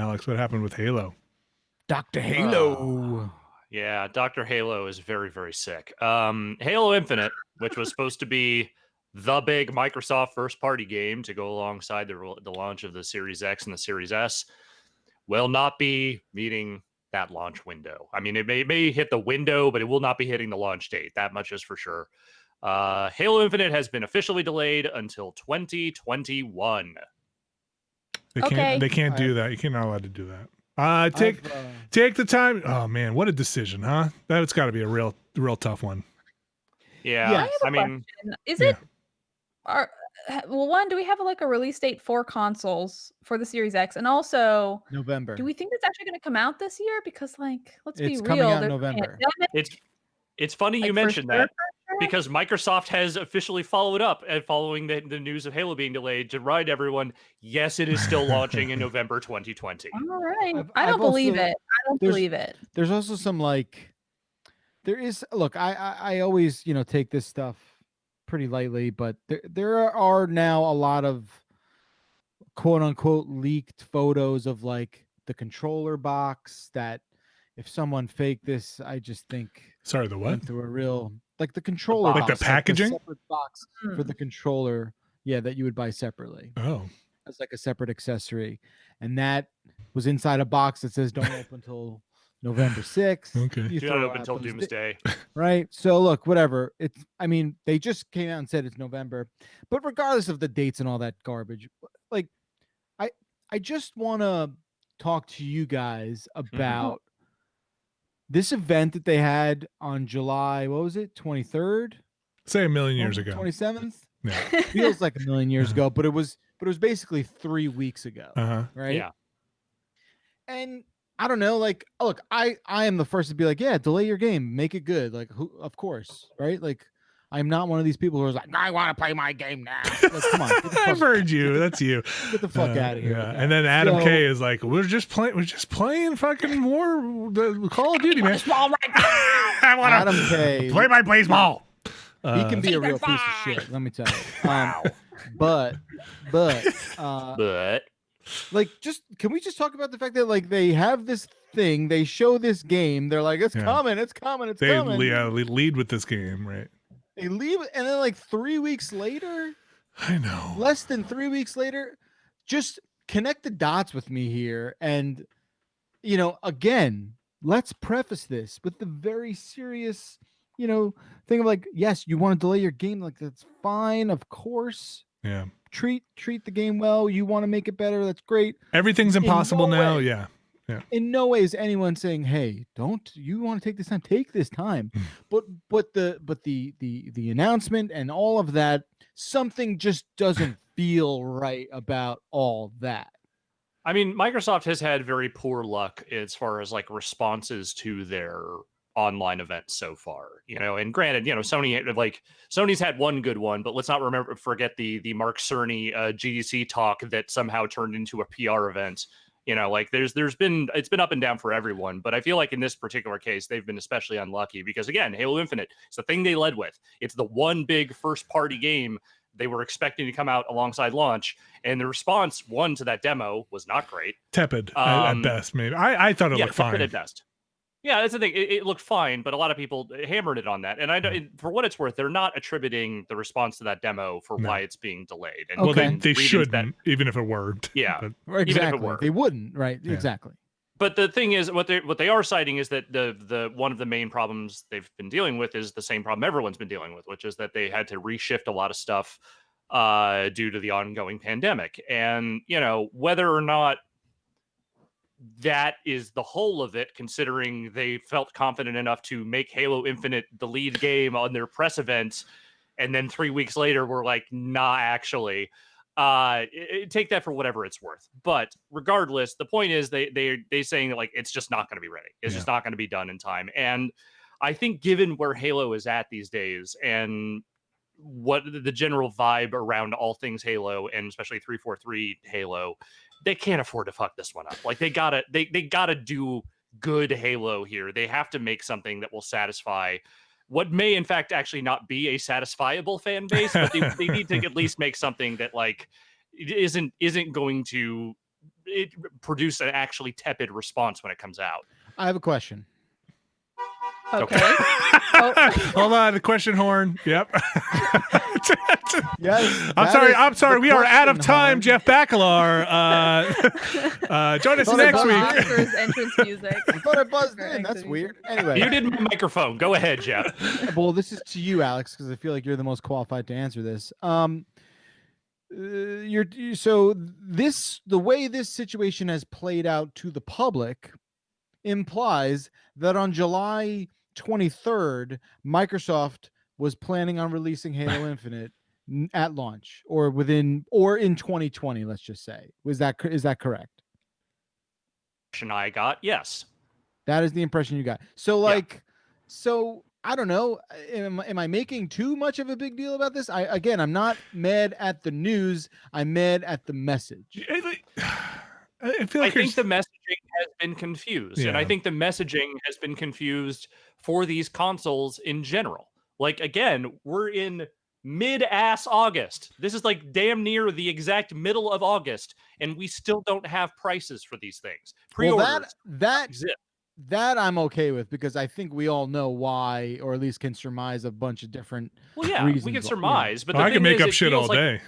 Alex, what happened with Halo? Dr. Halo. Yeah, Dr. Halo is very, very sick. Halo Infinite, which was supposed to be the big Microsoft first-party game to go alongside the launch of the Series X and the Series S, will not be meeting that launch window. I mean, it may hit the window, but it will not be hitting the launch date. That much is for sure. Halo Infinite has been officially delayed until 2021. They can't do that. You're not allowed to do that. Take the time. Oh man, what a decision, huh? That's got to be a real tough one. Yeah, I mean, is it? Well, one, do we have a release date for consoles for the Series X, and also November? Do we think it's actually going to come out this year? Because, let's be real, it's coming out in November. It's funny you mentioned that because Microsoft has officially followed up and following the news of Halo being delayed to remind everyone, yes, it is still launching in November 2020. All right, I don't believe it. I don't believe it. There's also some there is. Look, I always take this stuff pretty lightly, but there are now a lot of quote unquote leaked photos of the controller box that if someone faked this, I just think sorry, the what? Went through a real the controller box, the packaging, the separate box for the controller, that you would buy separately. Oh, as a separate accessory, and that was inside a box that says don't open until November 6th. Okay, do not open until Doomsday. Right. So look, whatever. They just came out and said it's November, but regardless of the dates and all that garbage, I just want to talk to you guys about this event that they had on July, what was it, 23rd? Say a million years ago. 27th? Yeah. Feels like a million years ago, but it was basically 3 weeks ago. Right? Yeah. And I don't know, look, I am the first to be yeah, delay your game, make it good. Of course, right? I'm not one of these people who's I want to play my game now. Come on. I've heard you. That's you. Get the fuck out of here. Yeah. And then Adam K is we're just playing fucking more the Call of Duty, man. Baseball right now. I want Adam K. play my baseball. He can be a real piece of shit. Let me tell you. But just can we just talk about the fact that they have this thing, they show this game, they're it's coming, it's coming. They lead with this game, right? They leave, and then 3 weeks later, I know, less than 3 weeks later, just connect the dots with me here. And, again, let's preface this with the very serious, thing of yes, you want to delay your game. That's fine. Of course. Yeah. Treat the game well. You want to make it better. That's great. Everything's impossible now. Yeah. Yeah. In no way is anyone saying, "Hey, don't you want to take this time? Take this time." but the announcement and all of that, something just doesn't feel right about all that. I mean, Microsoft has had very poor luck as far as responses to their online events so far. And granted, Sony's had one good one, but let's not forget the Mark Cerny GDC talk that somehow turned into a PR event. It's been up and down for everyone, but I feel in this particular case, they've been especially unlucky because again, Halo Infinite, it's the thing they led with. It's the one big first party game they were expecting to come out alongside launch, and the response to that demo was not great. Tepid at best, maybe. I thought it looked fine. At best. Yeah, that's the thing. It looked fine, but a lot of people hammered it on that. And for what it's worth, they're not attributing the response to that demo for why it's being delayed. And well, they shouldn't, even if it worked. Yeah, exactly. Even if it worked. They wouldn't, right? Yeah. Exactly. But the thing is, what they are citing is that the one of the main problems they've been dealing with is the same problem everyone's been dealing with, which is that they had to reshift a lot of stuff due to the ongoing pandemic. And whether or not that is the whole of it, considering they felt confident enough to make Halo Infinite the lead game on their press event, and then 3 weeks later we're nah, actually. Take that for whatever it's worth. But regardless, the point is they saying that it's just not going to be ready. It's just not going to be done in time. And I think given where Halo is at these days and what the general vibe around all things Halo, and especially 343 Halo, they can't afford to fuck this one up. They gotta do good Halo here. They have to make something that will satisfy what may in fact actually not be a satisfiable fan base, but they need to at least make something that isn't going to produce an actually tepid response when it comes out. I have a question. Okay. Hold on, the question horn. Yep. Yes. I'm sorry. We are out of time, horn. Jeff Bakalar. Join us next week. For his entrance music. I thought I buzzed in. That's weird. Anyway. You did my microphone. Go ahead, Jeff. Well, this is to you, Alex, because I feel like you're the most qualified to answer this. The way this situation has played out to the public implies that on July 23rd, Microsoft was planning on releasing Halo Infinite at launch or in 2020, let's just say. Is that correct? I got, yes. That is the impression you got. So I don't know. Am I making too much of a big deal about this? I'm not mad at the news. I'm mad at the message. I think the messaging has been confused, and I think the messaging has been confused for these consoles in general. Like, again, we're in mid-ass August. This is like damn near the exact middle of August, and we still don't have prices for these things. Pre-orders that I'm okay with, because I think we all know why, or at least can surmise a bunch of different reasons. We can surmise, but I can make up shit all day.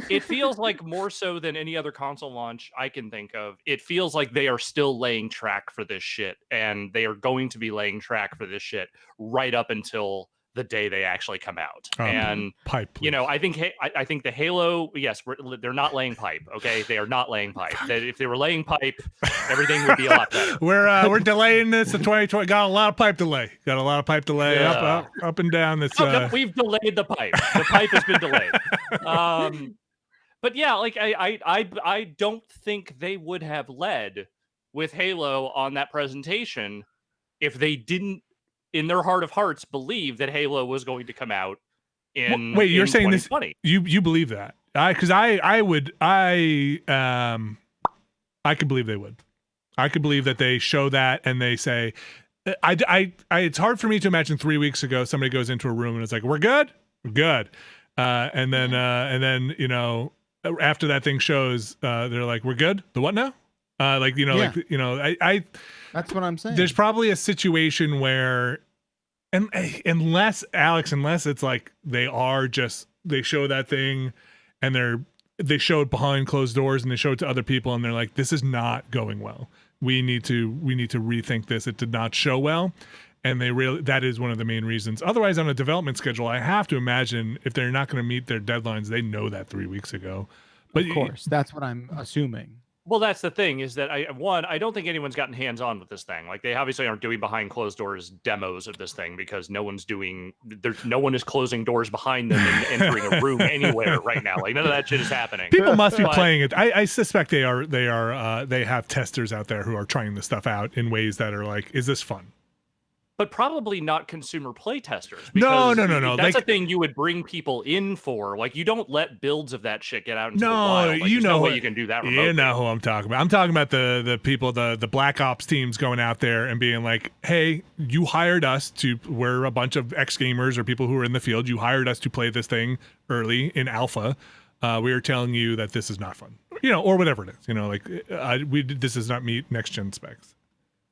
It feels like more so than any other console launch I can think of. It feels like they are still laying track for this shit, and they are going to be laying track for this shit right up until the day they actually come out. And pipe, please. I think the Halo, yes, they're not laying pipe. Okay, they are not laying pipe. That if they were laying pipe, everything would be a lot better. We're delaying this to 2020. Got a lot of pipe delay. Up and down. This we've delayed the pipe. The pipe has been delayed. But yeah, like I don't think they would have led with Halo on that presentation if they didn't, in their heart of hearts, believe that Halo was going to come out in. Wait, you're saying 2020. this? You believe that? Because I could believe they would. I could believe that they show that and they say, it's hard for me to imagine 3 weeks ago somebody goes into a room and it's like, we're good, and then after that thing shows, they're like, we're good. The what now? That's what I'm saying. There's probably a situation where, unless it's like they show that thing and they show it behind closed doors and they show it to other people and they're like, this is not going well. We need to rethink this. It did not show well. And that is one of the main reasons. Otherwise, on a development schedule, I have to imagine if they're not going to meet their deadlines, they know that 3 weeks ago. But of course, that's what I'm assuming. Well, that's the thing, is that I don't think anyone's gotten hands-on with this thing. Like, they obviously aren't doing behind closed doors demos of this thing because no one is closing doors behind them and entering a room anywhere right now. Like, none of that shit is happening. People must be playing it. I suspect they have testers out there who are trying this stuff out in ways that are like, is this fun? But probably not consumer play testers. No. That's a thing you would bring people in for. Like, you don't let builds of that shit get out into the wild. Like, no way you can do that remotely. You know who I'm talking about. I'm talking about the people, the Black Ops teams going out there and being like, hey, you hired us we're a bunch of ex-gamers or people who are in the field. You hired us to play this thing early in alpha. We are telling you that this is not fun. Or whatever it is. This does not meet next-gen specs.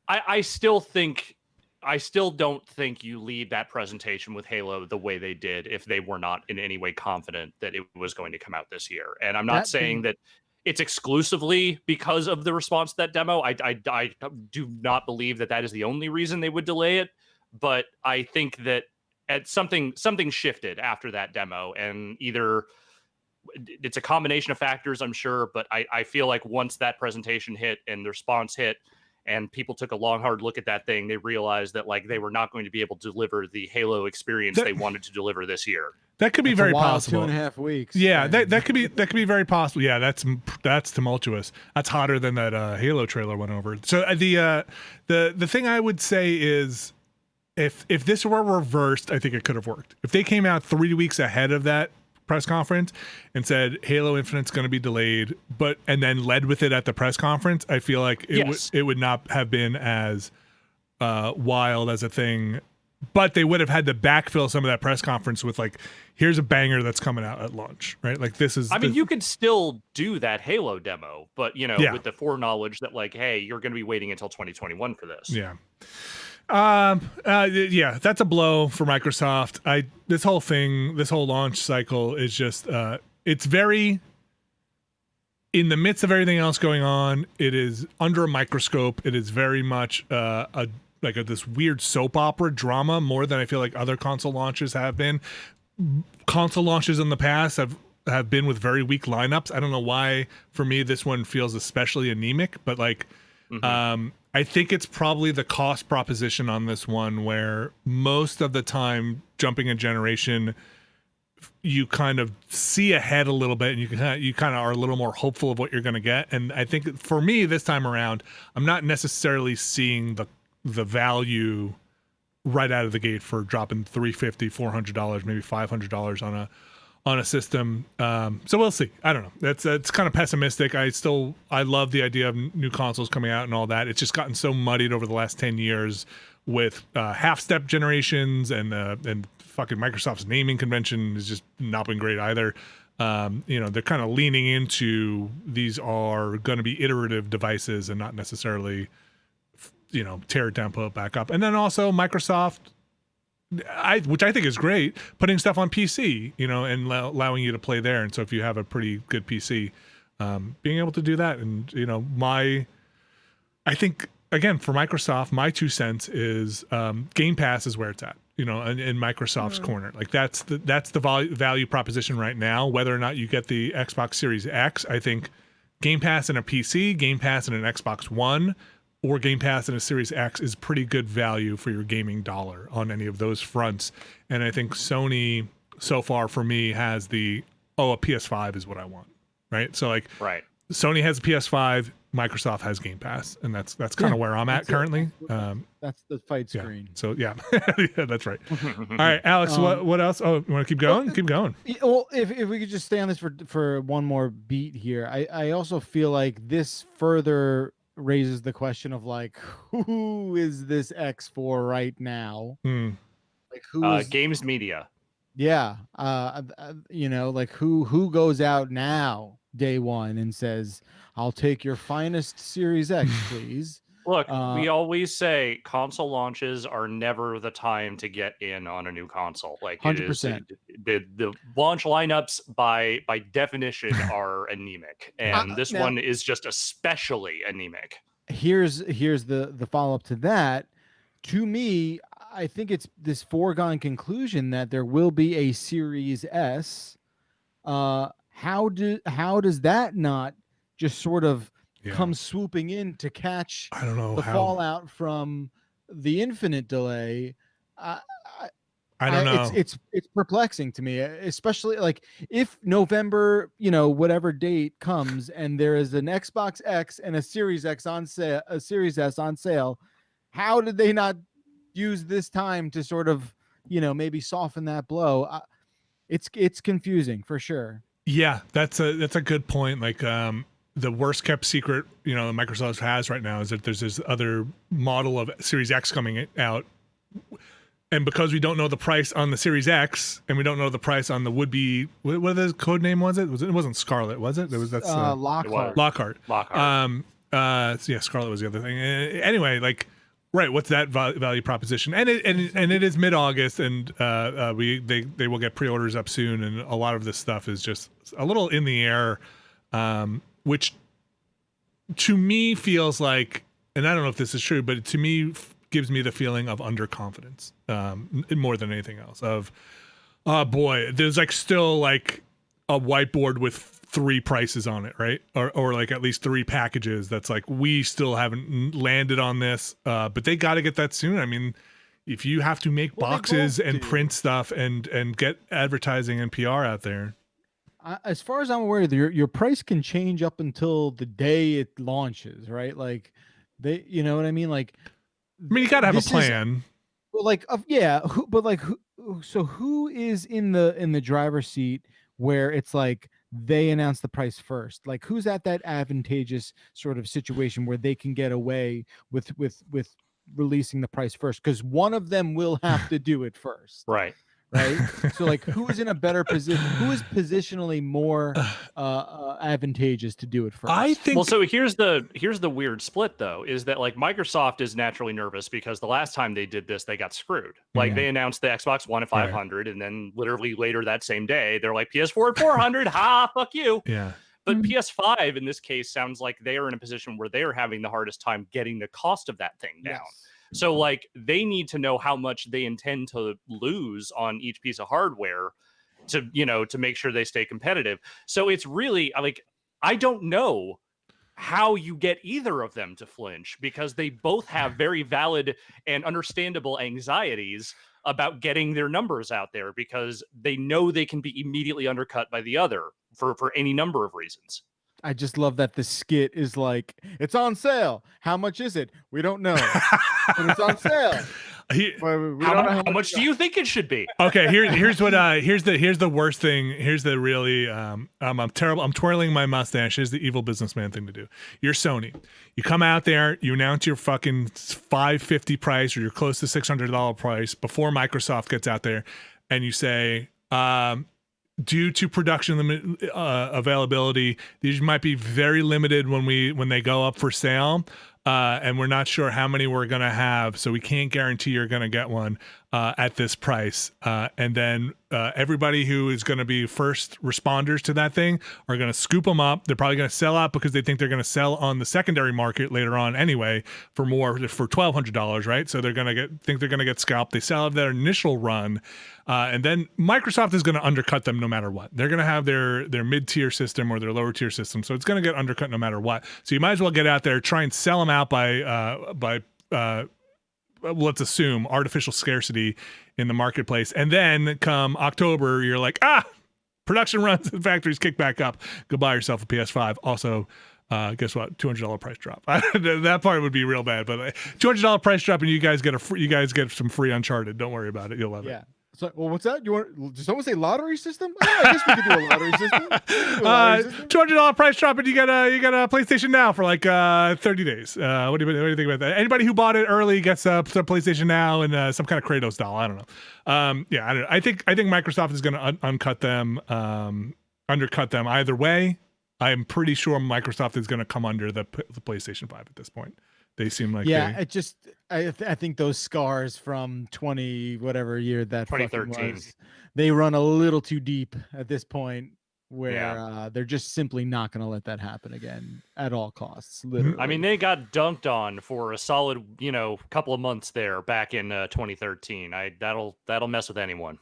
I still don't think you lead that presentation with Halo the way they did if they were not in any way confident that it was going to come out this year. And I'm not saying that it's exclusively because of the response to that demo. I do not believe that is the only reason they would delay it. But I think that something shifted after that demo, and either it's a combination of factors, I'm sure. But I feel like once that presentation hit and the response hit, and people took a long, hard look at that thing, they realized that they were not going to be able to deliver the Halo experience they wanted to deliver this year. That could be very possible. 2.5 weeks. Yeah, that could be very possible. Yeah, that's tumultuous. That's hotter than that Halo trailer went over. So the thing I would say is, if this were reversed, I think it could have worked. If they came out 3 weeks ahead of that press conference and said Halo Infinite's going to be delayed, and then led with it at the press conference, I feel like it would not have been as wild as a thing but they would have had to backfill some of that press conference with like, here's a banger that's coming out at launch, right? Like this is. I mean, you could still do that Halo demo, but Yeah. with the foreknowledge that like, hey, you're going to be waiting until 2021 for this. Yeah. Yeah, that's a blow for Microsoft. This whole launch cycle is just it's very in the midst of everything else going on. It is under a microscope. It is very much this weird soap opera drama more than I feel like other console launches have been. Console launches in the past have been with very weak lineups. I don't know why for me this one feels especially anemic, but like I think it's probably the cost proposition on this one where most of the time jumping a generation you kind of see ahead a little bit and you kind of are a little more hopeful of what you're going to get. And I think for me this time around, I'm not necessarily seeing the value right out of the gate for dropping $350, $400, maybe $500 on a system. So we'll see. I don't know. That's kind of pessimistic. I love the idea of new consoles coming out and all that. It's just gotten so muddied over the last 10 years with half-step generations and fucking Microsoft's naming convention has just not been great either. They're kind of leaning into these are going to be iterative devices and not necessarily, tear it down, put it back up. And then also Microsoft, which I think is great, putting stuff on PC, and allowing you to play there. And so if you have a pretty good PC, being able to do that. And, I think, again, for Microsoft, my 2 cents is Game Pass is where it's at, in Microsoft's corner. Like that's the value proposition right now. Whether or not you get the Xbox Series X, I think Game Pass in a PC, Game Pass in an Xbox One, or Game Pass and a Series X is pretty good value for your gaming dollar on any of those fronts. And I think Sony, so far for me, has a PS5 is what I want, right? So like, right. Sony has a PS5, Microsoft has Game Pass, and that's kind of where I'm at currently. That's the fight screen. So yeah, yeah, that's right. All right, Alex, what else? Oh, you want to keep going? Keep going. Well, if we could just stay on this for one more beat here, I also feel like this further raises the question of like, who is this X for right now? Like who is Games Media? Yeah, like who goes out now day one and says, "I'll take your finest Series X, please." Look, we always say console launches are never the time to get in on a new console. Like 100%. The launch lineups by definition are anemic, and this one is just especially anemic. Here's the follow up to that. To me, I think it's this foregone conclusion that there will be a Series S. How does that not just sort of come swooping in to catch I don't know the how. fallout from the Infinite delay? I don't know. It's perplexing to me, especially like if November, whatever date comes and there is an Xbox X and a Series X on sale, a Series S on sale. How did they not use this time to sort of, maybe soften that blow? It's confusing for sure. Yeah, that's a good point. Like the worst kept secret, Microsoft has right now is that there's this other model of Series X coming out. And because we don't know the price on the Series X and we don't know the price on the would-be, what the code name was it? It wasn't Scarlet, was it? That's Lockhart. Lockhart. Lockhart. Scarlet was the other thing. Anyway, like, right, what's that value proposition? And it is mid-August, and they will get pre-orders up soon, and a lot of this stuff is just a little in the air, which to me feels like, and I don't know if this is true, but to me gives me the feeling of underconfidence more than anything else. Of, oh boy, there's like still like a whiteboard with 3 prices on it, right? Or like at least 3 packages. That's like, we still haven't landed on this, but they got to get that soon. I mean, if you have to make boxes and print stuff and get advertising and PR out there. As far as I'm aware, your price can change up until the day it launches, right? Like they, you know what I mean? Like, I mean, you got to have a plan. So who is in the driver's seat where it's like they announce the price first? Like, who's at that advantageous sort of situation where they can get away with releasing the price first, because one of them will have to do it first. Right. Right. So like, who is in a better position? Who is positionally more advantageous to do it first? I think. Well, so here's the weird split though, is that like Microsoft is naturally nervous because the last time they did this, they got screwed. Like Yeah. they announced the Xbox One at 500, and then literally later that same day, they're like PS4 at 400. Ha, fuck you. Yeah. But Mhm. PS5 in this case sounds like they are in a position where they are having the hardest time getting the cost of that thing down. Yes. So like they need to know how much they intend to lose on each piece of hardware to, you know, to make sure they stay competitive. So it's really like, I don't know how you get either of them to flinch, because they both have very valid and understandable anxieties about getting their numbers out there, because they know they can be immediately undercut by the other for any number of reasons. I just love that the skit is like, it's on sale. How much is it? We don't know. But it's on sale. He- But we How, don't know how much do you think it should be? okay, here's what here's the worst thing. Here's the really I'm terrible. I'm twirling my mustache. Here's the evil businessman thing to do. You're Sony. You come out there, you announce your fucking $550 price, or you're close to $600 price before Microsoft gets out there, and you say, due to production availability, these might be very limited when they go up for sale. And we're not sure how many we're going to have, so we can't guarantee you're going to get one at this price. And then everybody who is going to be first responders to that thing are going to scoop them up. They're probably going to sell out because they think they're going to sell on the secondary market later on anyway for $1,200, right? So they're going to think they're going to get scalped. They sell out their initial run, and then Microsoft is going to undercut them no matter what. They're going to have their mid-tier system or their lower tier system, so it's going to get undercut no matter what. So you might as well get out there, try and sell them out by let's assume artificial scarcity in the marketplace, and then come October, you're like, production runs and factories kick back up. Go buy yourself a PS5. Also, guess what? $200 price drop. That part would be real bad, but $200 price drop, and you guys get some free Uncharted. Don't worry about it. You'll love it. Yeah. So, well, what's that? Did someone say lottery system? Oh, I guess we could do a lottery system. We could do a lottery system. $200 price drop, and you get a PlayStation Now for like 30 days. What do you think about that? Anybody who bought it early gets a PlayStation Now and some kind of Kratos doll. I don't know. Yeah, I don't know. I think Microsoft is going to undercut them either way. I'm pretty sure Microsoft is going to come under the PlayStation 5 at this point. They seem like I think those scars from 20 whatever year that 2013 was, they run a little too deep at this point, where they're just simply not going to let that happen again at all costs. Literally. I mean, they got dunked on for a solid, couple of months there back in 2013. That'll mess with anyone.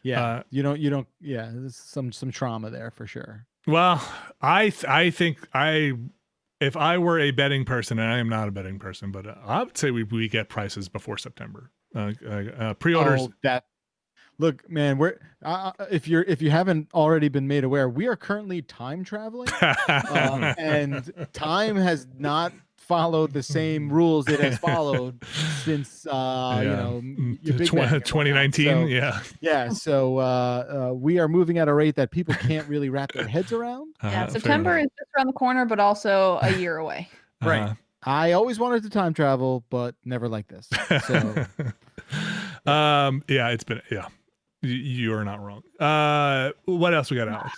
Yeah, you don't. Yeah, there's some trauma there for sure. Well, I think if I were a betting person, and I am not a betting person, but I would say we get prices before September. Pre-orders. Look, man, we're if you haven't already been made aware, we are currently time traveling, and time has not followed the same rules it has followed since your Big Bang 2019. So we are moving at a rate that people can't really wrap their heads around. Yeah, September is just around the corner, but also a year away. Right. I always wanted to time travel, but never like this. So it's been you are not wrong. What else we got, Alex?